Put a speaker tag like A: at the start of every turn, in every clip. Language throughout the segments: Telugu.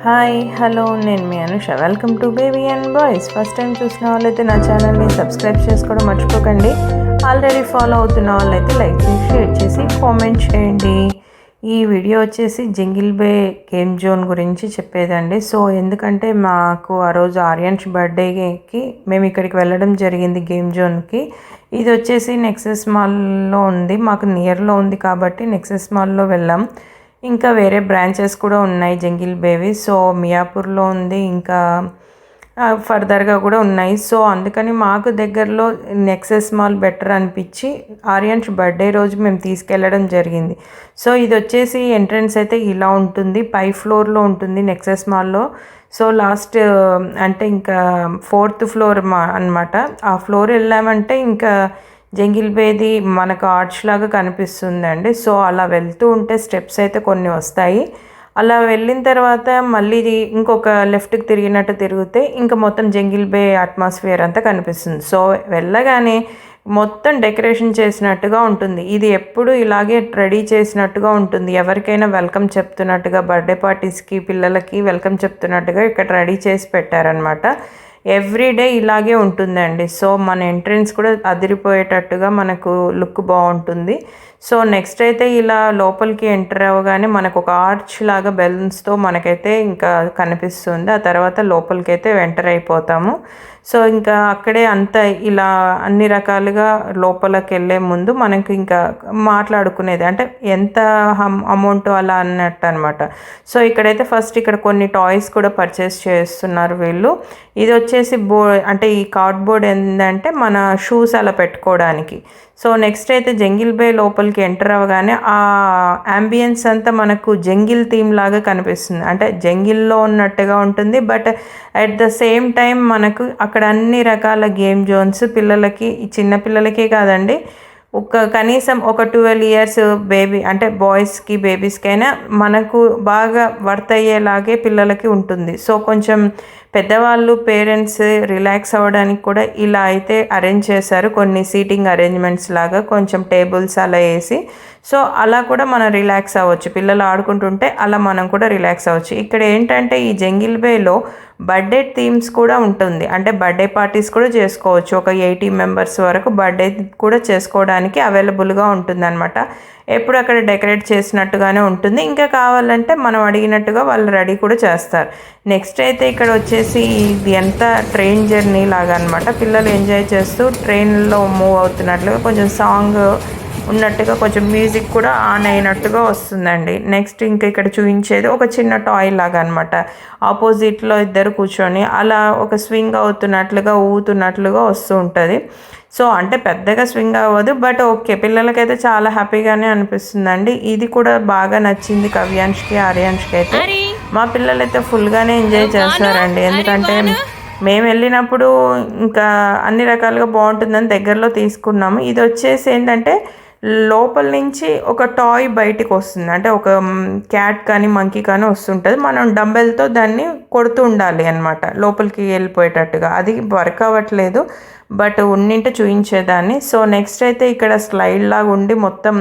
A: హాయ్ హలో నేను మీ Anusha. Welcome to baby and boys. First time చూసిన వాళ్ళైతే నా ఛానల్ని సబ్స్క్రైబ్ చేసుకోవడం మర్చిపోకండి. ఆల్రెడీ ఫాలో అవుతున్న వాళ్ళైతే లైక్ చేసి షేర్ చేసి కామెంట్ చేయండి. ఈ వీడియో వచ్చేసి జంగిల్ బే గేమ్ జోన్ గురించి చెప్పేదండి. సో ఎందుకంటే మాకు ఆ రోజు ఆర్యన్స్ బర్త్డేకి మేము ఇక్కడికి వెళ్ళడం జరిగింది గేమ్ జోన్కి. ఇది వచ్చేసి నెక్సెస్ మాల్లో ఉంది, మాకు నియర్లో ఉంది కాబట్టి నెక్సెస్ మాల్లో వెళ్ళాం. ఇంకా వేరే బ్రాంచెస్ కూడా ఉన్నాయి జంగిల్ బేవి. సో మియాపూర్లో ఉంది, ఇంకా ఫర్దర్గా కూడా ఉన్నాయి. సో అందుకని మాకు దగ్గరలో నెక్సెస్ మాల్ బెటర్ అనిపించి ఆర్యన్స్ బర్త్డే రోజు మేము తీసుకెళ్ళడం జరిగింది. సో ఇది వచ్చేసి ఎంట్రన్స్ అయితే ఇలా ఉంటుంది, పై ఫ్లోర్లో ఉంటుంది నెక్సెస్ మాల్లో. సో లాస్ట్ అంటే ఇంకా 4th ఫ్లోర్ అనమాట. ఆ ఫ్లోర్ వెళ్ళామంటే ఇంకా జంగిల్ బేది మనకు ఆర్చ్ లాగా కనిపిస్తుందండి. సో అలా వెళ్తూ ఉంటే స్టెప్స్ అయితే కొన్ని వస్తాయి. అలా వెళ్ళిన తర్వాత మళ్ళీ ఇంకొక లెఫ్ట్కి తిరిగినట్టు తిరిగితే ఇంకా మొత్తం జంగిల్ బే అట్మాస్ఫియర్ అంతా కనిపిస్తుంది. సో వెళ్ళగానే మొత్తం డెకరేషన్ చేసినట్టుగా ఉంటుంది. ఇది ఎప్పుడు ఇలాగే రెడీ చేసినట్టుగా ఉంటుంది. ఎవరికైనా వెల్కమ్ చెప్తున్నట్టుగా, బర్త్డే పార్టీస్కి పిల్లలకి వెల్కమ్ చెప్తున్నట్టుగా ఇక్కడ రెడీ చేసి పెట్టారనమాట. ఎవ్రీడే ఇలాగే ఉంటుందండి. సో మన ఎంట్రన్స్ కూడా అదిరిపోయేటట్టుగా మనకు లుక్ బాగుంటుంది. సో నెక్స్ట్ అయితే ఇలా లోపలికి ఎంటర్ అవ్వగానే మనకు ఒక ఆర్చ్ లాగా బెలూన్స్తో మనకైతే ఇంకా కనిపిస్తుంది. ఆ తర్వాత లోపలికి అయితే ఎంటర్ అయిపోతాము. సో ఇంకా అక్కడే అంతా ఇలా అన్ని రకాలుగా లోపలికి వెళ్ళే ముందు మనకి ఇంకా మాట్లాడుకునేది అంటే ఎంత అమౌంట్ అలా అన్నట్టు అనమాట. సో ఇక్కడైతే ఫస్ట్ ఇక్కడ కొన్ని టాయ్స్ కూడా పర్చేస్ చేస్తున్నారు వీళ్ళు. ఇది వచ్చేసి అంటే ఈ కార్డ్బోర్డ్ ఏంటంటే మన షూస్ అలా పెట్టుకోవడానికి. సో నెక్స్ట్ అయితే జంగిల్ బే లోపలికి ఎంటర్ అవ్వగానే ఆ అంబియన్స్ అంతా మనకు జంగిల్ థీమ్ లాగా కనిపిస్తుంది. అంటే జంగిల్లో ఉన్నట్టుగా ఉంటుంది, but at the same time మనకు అక్కడ అన్ని రకాల గేమ్ జోన్స్ పిల్లలకి, చిన్న పిల్లలకే కాదండి, కనీసం ఒక 12 years బేబీ అంటే బాయ్స్కి బేబీస్కైనా మనకు బాగా వర్త్ అయ్యేలాగే పిల్లలకి ఉంటుంది. సో కొంచెం పెద్దవాళ్ళు పేరెంట్స్ రిలాక్స్ అవ్వడానికి కూడా ఇలా అయితే అరేంజ్ చేశారు, కొన్ని సీటింగ్ అరేంజ్మెంట్స్ లాగా కొంచెం టేబుల్స్ అలా వేసి. సో అలా కూడా మనం రిలాక్స్ అవ్వచ్చు, పిల్లలు ఆడుకుంటుంటే అలా మనం కూడా రిలాక్స్ అవ్వచ్చు. ఇక్కడ ఏంటంటే ఈ జంగిల్ బేలో బర్త్డే థీమ్స్ కూడా ఉంటుంది. అంటే బర్త్డే పార్టీస్ కూడా చేసుకోవచ్చు. ఒక 80 members వరకు బర్త్డే కూడా చేసుకోవడానికి అవైలబుల్గా ఉంటుంది అనమాట. ఎప్పుడు అక్కడ డెకరేట్ చేసినట్టుగానే ఉంటుంది. ఇంకా కావాలంటే మనం అడిగినట్టుగా వాళ్ళు రెడీ కూడా చేస్తారు. నెక్స్ట్ అయితే ఇక్కడ వచ్చేసి ఇది ఎంత ట్రైన్ జర్నీ లాగా అనమాట. పిల్లలు ఎంజాయ్ చేస్తూ ట్రైన్లో మూవ్ అవుతున్నట్లుగా కొంచెం సాంగ్ ఉన్నట్టుగా కొంచెం మ్యూజిక్ కూడా ఆన్ అయినట్టుగా వస్తుందండి. నెక్స్ట్ ఇంకా ఇక్కడ చూపించేది ఒక చిన్న టాయ్ లాగా అనమాట. ఆపోజిట్లో ఇద్దరు కూర్చొని అలా ఒక స్వింగ్ అవుతున్నట్లుగా ఊగుతున్నట్లుగా వస్తూ ఉంటుంది. సో అంటే పెద్దగా స్వింగ్ అవ్వదు, బట్ ఓకే, పిల్లలకైతే చాలా హ్యాపీగానే అనిపిస్తుందండి. ఇది కూడా బాగా నచ్చింది కవ్యాంష్కి, ఆర్యాంష్కి అయితే. మా పిల్లలైతే ఫుల్గానే ఎంజాయ్ చేస్తారండి. ఎందుకంటే మేము వెళ్ళినప్పుడు ఇంకా అన్ని రకాలుగా బాగుంటుందని దగ్గరలో తీసుకున్నాము. ఇది వచ్చేసి ఏంటంటే లోపల నుంచి ఒక టాయ్ బయటికి వస్తుంది. అంటే ఒక క్యాట్ కానీ మంకీ కానీ వస్తుంటుంది. మనం డంబెల్తో దాన్ని కొడుతూ ఉండాలి అనమాట లోపలికి వెళ్ళిపోయేటట్టుగా. అది వర్క్ అవ్వట్లేదు, బట్ ఉన్నింటే చూపించేదాన్ని. సో నెక్స్ట్ అయితే ఇక్కడ స్లైడ్ లాగా ఉండి మొత్తం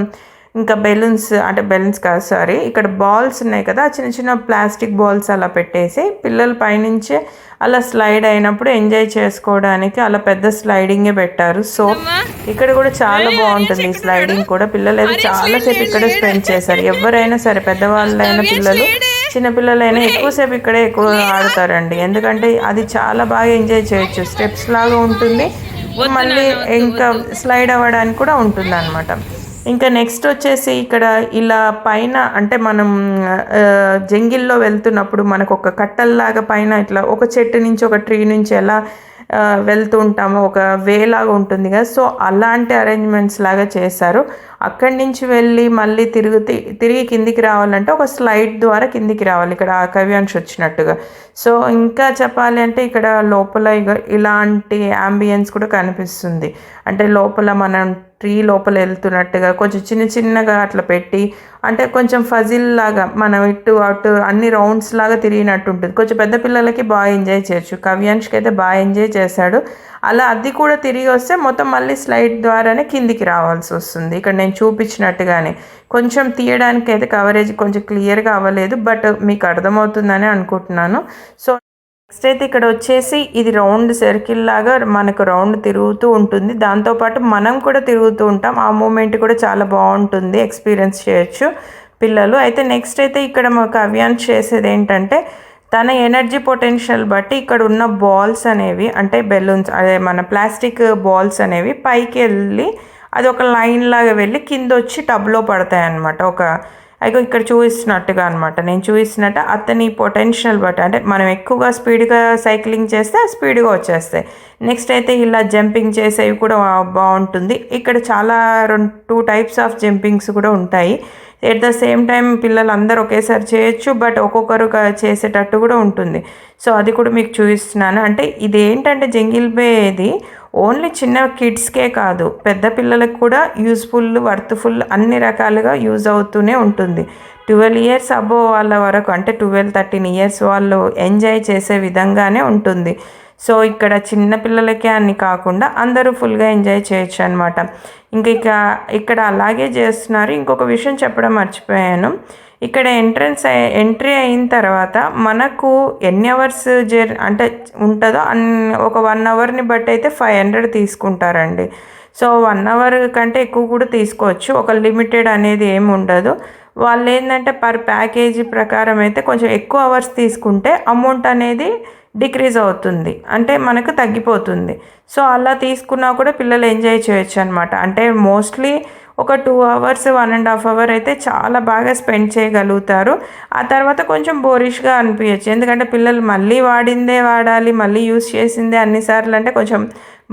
A: ఇంకా బెలూన్స్ కాదు సారీ, ఇక్కడ బాల్స్ ఉన్నాయి కదా, చిన్న చిన్న ప్లాస్టిక్ బాల్స్ అలా పెట్టేసి పిల్లల పైనుంచే అలా స్లైడ్ అయినప్పుడు ఎంజాయ్ చేసుకోవడానికి అలా పెద్ద స్లైడింగే పెట్టారు. సో ఇక్కడ కూడా చాలా బాగుంటుంది ఈ స్లైడింగ్ కూడా. పిల్లలు అయితే చాలాసేపు ఇక్కడే స్పెండ్ చేశారు. ఎవరైనా సరే, పెద్దవాళ్ళైనా పిల్లలు, చిన్నపిల్లలైనా ఎక్కువసేపు ఇక్కడే ఎక్కువ ఆడతారండి. ఎందుకంటే అది చాలా బాగా ఎంజాయ్ చేయొచ్చు. స్టెప్స్ లాగా ఉంటుంది, మళ్ళీ ఇంకా స్లైడ్ అవ్వడానికి కూడా ఉంటుంది అనమాట. ఇంకా నెక్స్ట్ వచ్చేసి ఇక్కడ ఇలా పైన అంటే మనం జంగిల్లో వెళ్తున్నప్పుడు మనకు ఒక కట్టల్లాగా పైన ఇట్లా ఒక చెట్టు నుంచి ఒక ట్రీ నుంచి ఎలా వెళ్తూ ఉంటామో ఒక వేలాగా ఉంటుంది కదా. సో అలాంటి అరేంజ్మెంట్స్ లాగా చేశారు. అక్కడి నుంచి వెళ్ళి మళ్ళీ తిరిగి కిందికి రావాలంటే ఒక స్లైడ్ ద్వారా కిందికి రావాలి, ఇక్కడ కవ్యాంష్ వచ్చినట్టుగా. సో ఇంకా చెప్పాలి అంటే ఇక్కడ లోపల ఇలాంటి అంబియన్స్ కూడా కనిపిస్తుంది. అంటే లోపల మనం ట్రీ లోపల వెళ్తున్నట్టుగా కొంచెం చిన్నగా అట్లా పెట్టి, అంటే కొంచెం ఫజిల్ లాగా మనం ఇటు అటు అన్ని రౌండ్స్ లాగా తిరిగినట్టు ఉంటుంది. కొంచెం పెద్ద పిల్లలకి బాగా ఎంజాయ్ చేయొచ్చు. కవ్యాంష్కి అయితే బాగా ఎంజాయ్ చేశాడు. అలా అది కూడా తిరిగి వస్తే మొత్తం మళ్ళీ స్లైడ్ ద్వారానే కిందికి రావాల్సి వస్తుంది. ఇక్కడ నేను చూపించినట్టుగానే కొంచెం తీయడానికి అయితే కవరేజ్ కొంచెం క్లియర్గా అవ్వలేదు, బట్ మీకు అర్థమవుతుందని అనుకుంటున్నాను. సో నెక్స్ట్ అయితే ఇక్కడ వచ్చేసి ఇది రౌండ్ సర్కిల్ లాగా మనకు రౌండ్ తిరుగుతూ ఉంటుంది, దాంతోపాటు మనం కూడా తిరుగుతూ ఉంటాం. ఆ మూమెంట్ కూడా చాలా బాగుంటుంది, ఎక్స్పీరియన్స్ చేయొచ్చు పిల్లలు. అయితే నెక్స్ట్ అయితే ఇక్కడ మాకు అవ్యాన్స్ చేసేది ఏంటంటే తన ఎనర్జీ పొటెన్షియల్ బట్టి ఇక్కడ ఉన్న బాల్స్ అనేవి అంటే బెలూన్స్ అదే మన ప్లాస్టిక్ బాల్స్ అనేవి పైకి వెళ్ళి అది ఒక లైన్ లాగా వెళ్ళి కింద వచ్చి టబ్లో పడతాయి అన్నమాట. అయితే ఇక్కడ చూపిస్తున్నట్టుగా అనమాట, నేను చూపిస్తున్నట్టు అతని పొటెన్షియల్ బట్టి అంటే మనం ఎక్కువగా స్పీడ్గా సైక్లింగ్ చేస్తే స్పీడ్గా వచ్చేస్తాయి. నెక్స్ట్ అయితే ఇలా జంపింగ్ చేసేవి కూడా బాగుంటుంది. ఇక్కడ చాలా 2 టైప్స్ ఆఫ్ జంపింగ్స్ కూడా ఉంటాయి. ఎట్ ద సేమ్ టైం పిల్లలు అందరూ ఒకేసారి చేయొచ్చు, బట్ ఒక్కొక్కరు చేసేటట్టు కూడా ఉంటుంది. సో అది కూడా మీకు చూపిస్తున్నాను. అంటే ఇది ఏంటంటే జంగిల్ బే ఇది ఓన్లీ చిన్న కిడ్స్కే కాదు, పెద్ద పిల్లలకు కూడా యూస్ఫుల్, వర్త్ఫుల్, అన్ని రకాలుగా యూజ్ అవుతూనే ఉంటుంది. 12 ఇయర్స్ అబోవ్ వాళ్ళ వరకు అంటే 12-13 ఇయర్స్ వాళ్ళు ఎంజాయ్ చేసే విధంగానే ఉంటుంది. సో ఇక్కడ చిన్న పిల్లలకే అని కాకుండా అందరూ ఫుల్గా ఎంజాయ్ చేయొచ్చు అనమాట. ఇక్కడ అలాగే చేస్తున్నారు. ఇంకొక విషయం చెప్పడం మర్చిపోయాను, ఇక్కడ ఎంట్రీ అయిన తర్వాత మనకు ఎన్ని అవర్స్ అంటే ఉంటుందో ఒక 1 అవర్ని బట్టి అయితే 500 తీసుకుంటారండి. సో 1 అవర్ కంటే ఎక్కువ కూడా తీసుకోవచ్చు, ఒక లిమిటెడ్ అనేది ఏమి ఉండదు. వాళ్ళు ఏంటంటే పర్ ప్యాకేజీ ప్రకారం అయితే కొంచెం ఎక్కువ అవర్స్ తీసుకుంటే అమౌంట్ అనేది డిక్రీజ్ అవుతుంది, అంటే మనకు తగ్గిపోతుంది. సో అలా తీసుకున్నా కూడా పిల్లలు ఎంజాయ్ చేయొచ్చు అనమాట. అంటే మోస్ట్లీ ఒక 2 అవర్స్ 1.5 అవర్ అయితే చాలా బాగా స్పెండ్ చేయగలుగుతారు. ఆ తర్వాత కొంచెం బోరిష్గా అనిపించచ్చు, ఎందుకంటే పిల్లలు మళ్ళీ వాడిందే వాడాలి, మళ్ళీ యూస్ చేసిందే అన్నిసార్లు అంటే కొంచెం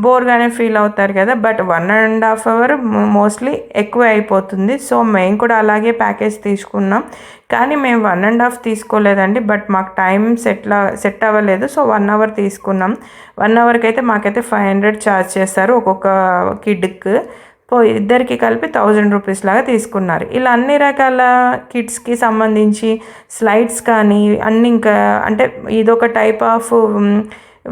A: బోర్గానే ఫీల్ అవుతారు కదా. బట్ 1.5 అవర్ మోస్ట్లీ ఎక్కువ అయిపోతుంది. సో మేము కూడా అలాగే ప్యాకేజ్ తీసుకున్నాం, కానీ మేము 1.5 తీసుకోలేదండి, బట్ మాకు టైం సెట్ అవ్వలేదు. సో 1 అవర్ తీసుకున్నాం. 1 అవర్కి అయితే మాకైతే 500 ఛార్జ్ చేస్తారు ఒక్కొక్క కిడ్కి. ఇద్దరికి కలిపి 1000 రూపీస్ లాగా తీసుకున్నారు. ఇలా అన్ని రకాల కిడ్స్కి సంబంధించి స్లైడ్స్ కానీ అన్ని, ఇంకా అంటే ఇదొక టైప్ ఆఫ్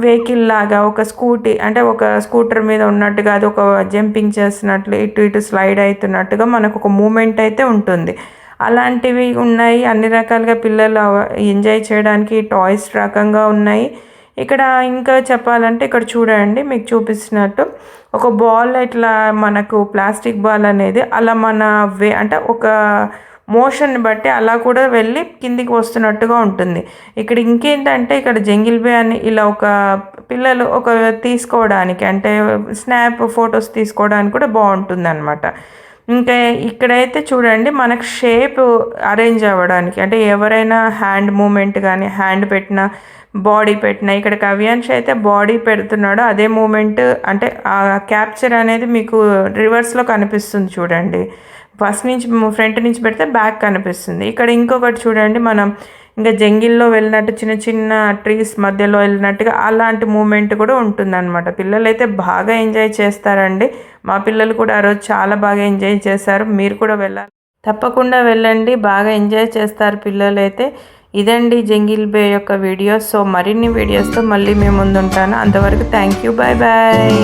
A: వెహికల్ లాగా ఒక స్కూటీ అంటే ఒక స్కూటర్ మీద ఉన్నట్టుగా అది ఒక జంపింగ్ చేస్తున్నట్లు ఇటు స్లైడ్ అవుతున్నట్టుగా మనకు ఒక మూమెంట్ అయితే ఉంటుంది. అలాంటివి ఉన్నాయి, అన్ని రకాలుగా పిల్లలు ఎంజాయ్ చేయడానికి టాయ్స్ రకంగా ఉన్నాయి. ఇక్కడ ఇంకా చెప్పాలంటే ఇక్కడ చూడండి, మీకు చూపిస్తున్నట్టు ఒక బాల్ ఇట్లా మనకు ప్లాస్టిక్ బాల్ అనేది అలా మన అంటే ఒక మోషన్ని బట్టి అలా కూడా వెళ్ళి కిందికి వస్తున్నట్టుగా ఉంటుంది. ఇక్కడ ఇంకేంటంటే ఇక్కడ జంగిల్ బే అని ఇలా ఒక పిల్లలు ఒక తీసుకోవడానికి అంటే స్నాప్ ఫొటోస్ తీసుకోవడానికి కూడా బాగుంటుంది అనమాట. ఇంకా ఇక్కడైతే చూడండి మనకు షేప్ అరేంజ్ అవ్వడానికి అంటే ఎవరైనా హ్యాండ్ మూమెంట్ కానీ హ్యాండ్ పెట్టిన బాడీ పెట్టిన, ఇక్కడ కవ్యాంశ్ అయితే బాడీ పెడుతున్నాడు, అదే మూమెంట్ అంటే ఆ క్యాప్చర్ అనేది మీకు రివర్స్లో కనిపిస్తుంది చూడండి. ఫస్ట్ నుంచి ఫ్రంట్ నుంచి పెడితే బ్యాక్ కనిపిస్తుంది. ఇక్కడ ఇంకొకటి చూడండి, మనం ఇంకా జంగిల్లో వెళ్ళినట్టు చిన్న చిన్న ట్రీస్ మధ్యలో వెళ్ళినట్టుగా అలాంటి మూమెంట్ కూడా ఉంటుందన్నమాట. పిల్లలు అయితే బాగా ఎంజాయ్ చేస్తారండి. మా పిల్లలు కూడా ఆ రోజు చాలా బాగా ఎంజాయ్ చేశారు. మీరు కూడా వెళ్ళాలి, తప్పకుండా వెళ్ళండి, బాగా ఎంజాయ్ చేస్తారు పిల్లలు అయితే. ఇదండి జంగిల్ బే యొక్క వీడియోస్. సో మరిన్ని వీడియోస్తో మళ్ళీ మేము ముందుంటాను. అంతవరకు థ్యాంక్ యూ, బాయ్ బాయ్.